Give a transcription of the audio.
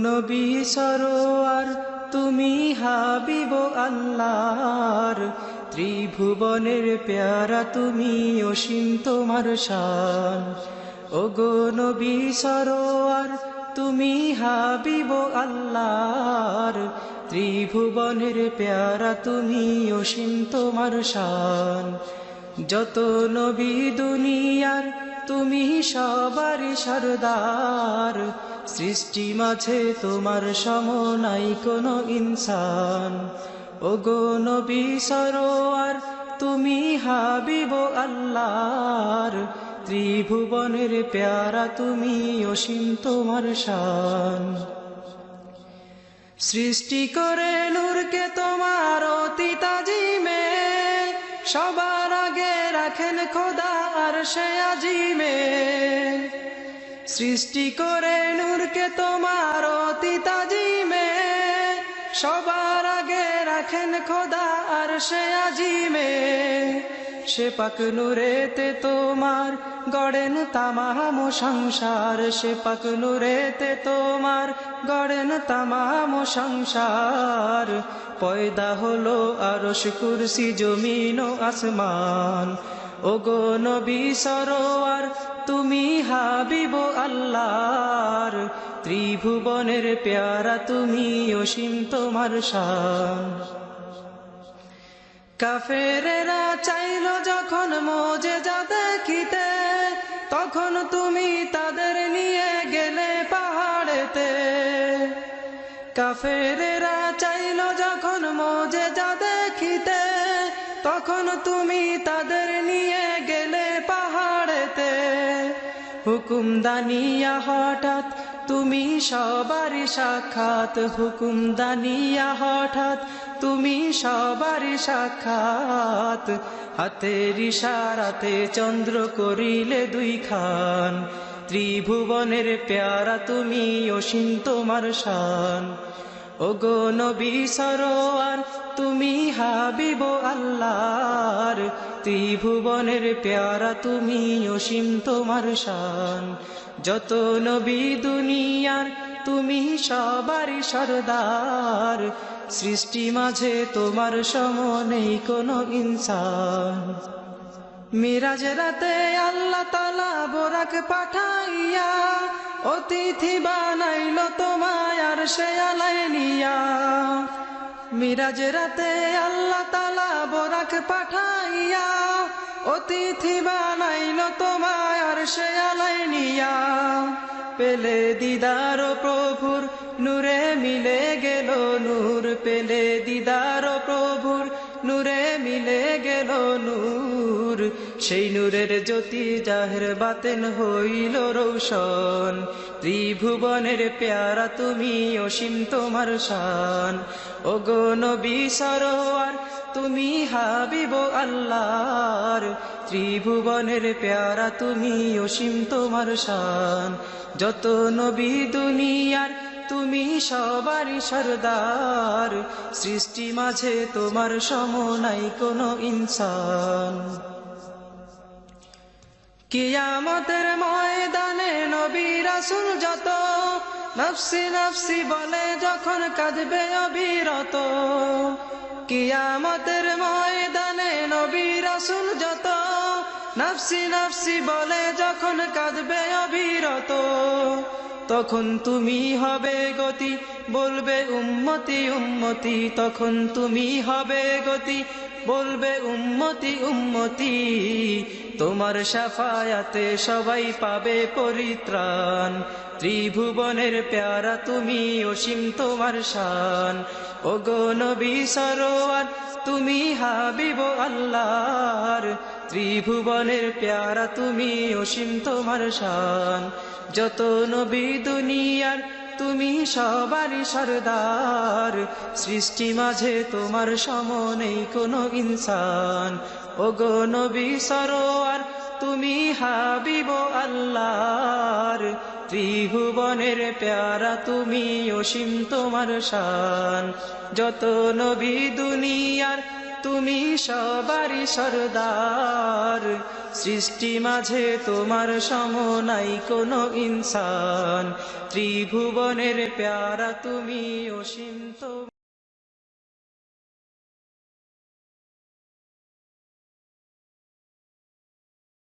নবী সরোয়ার তুমি হাবিব আল্লাহর, ত্রিভুবনের প্যারা তুমি অসীম তোমার শান। ওগো নবী সরোয়ার তুমি হাবিব আল্লাহর, ত্রিভুবনের প্যারা তুমি অসীম তোমার শান। যত নবী দুনিয়ার তুমি সবারই সরদার, সৃষ্টি মাঝে তোমার সম নাই কোনো ইনসান। ওগো নবী সরোয়ার তুমি হাবিব আল্লাহর, ত্রিভুবনের প্যারা তুমি অসীম তোমার শান। সৃষ্টি করে নূরকে তোমার অতি তাজিমে, সবার আগে রাখেন খোদা আরশে আজিমে। সৃষ্টি করে নূরকে তোমার অতি তাজিমে, সবার আগে রাখেন খোদা আরশে আজিমে। সে পাক নূরেতে তোমার গড়েন তামাম সংসার, সে পাক নূরেতে তোমার গড়েন তামাম সংসার। পয়দা হলো আরশ কুরসি জমিন ও আসমান। ওগো নবী সরোয়ার তুমি হাবিব আল্লাহর, ত্রিভুবনের প্যারা তুমি অসীম তোমার শান। কাফেরেরা চাইল যখন মোজেজা দেখিতে, তখন তুমি তাদের নিয়ে গেলে পাহাড়েতে। কাফেরেরা চাইল যখন মোজেজা দেখিতে, তখন তুমি তাদের নিয়ে গেলে পাহাড়েতে। হুকুম দানিয়া হঠাৎ তুমি সবারই সাক্ষাৎ, হুকুম দানিয়া হঠাৎ তুমি সবারই সাক্ষাৎ। হাতের ইশারাতে চন্দ্র করিলে দুই খান, ত্রিভুবনের প্যারা তুমি অসীম তোমার শান। ওগো নবী সরোয়ার তুমি হাবিব আল্লাহর, ত্রিভুবনের প্যারা তুমি অসীম তোমার শান। যত নবী দুনিয়ার তুমি সবারই সরদার, সৃষ্টি মাঝে তোমার সম নেই কোনো ইনসান। মিরাজ রাতে আল্লাহ তাআলা বোরাক পাঠাইয়া, অতিথি বানাইল তোমায় আরশে আলায় নিয়া। মিরাজ রাতে আল্লাহ তাআলা বোরাক পাঠাইয়া, অতিথি বানাইল তোমায় আরশে আলায় নিয়া। পেলে দিদার প্রভুর নূরে মিলে গেল নূর, পেলে দিদার প্রভুর নূরে মিলে গেল নূর। সেই নূরের জ্যোতি জাহের বাতেন হইল রৌশন, ত্রিভুবনের প্যারা তুমি অসীম তোমার শান। ওগো নবী সরোয়ার তুমি হাবিব আল্লাহর, ত্রিভুবনের প্যারা তুমি অসীম তোমার শান। যত নবী দুনিয়ার তুমি সবারই সরদার, সৃষ্টি মাঝে তোমার সম নাই কোনো ইনসান। কিয়ামতের ময়দানে নবী রাসূল যত, নফসি নফসি বলে যখন কাঁদবে অবিরত। কিয়ামতের ময়দানে নবী রাসূল যত, নফসি নফসি বলে যখন কাঁদবে অবিরত। তখন তুমি হবে গতি বলবে উম্মতি উম্মতি, তখন তুমি হবে গতি বলবে উম্মতি উম্মতি। তোমার শাফায়াতে সবাই পাবে পরিত্রাণ, ত্রিভুবনের প্যারা তুমি অসীম তোমার শান। ওগো নবী সরোয়ার তুমি হাবিব আল্লাহর, ত্রিভুবনের প্যারা তুমি অসীম তোমার শান। যত নবী দুনিয়ার তুমি সবারই সরদার, সৃষ্টি মাঝে তোমার সম নেই কোনো ইনসান। ওগো নবী সরোয়ার তুমি হাবিব আল্লাহর, ত্রিভুবনের প্যারা তুমি অসীম তোমার শান। যত নবী দুনিয়ার তুমি সবারই সরদার, সৃষ্টি মাঝে তোমার সম নাই কোনো ইনসান, ত্রিভুবনের প্যারা তুমি অসীম।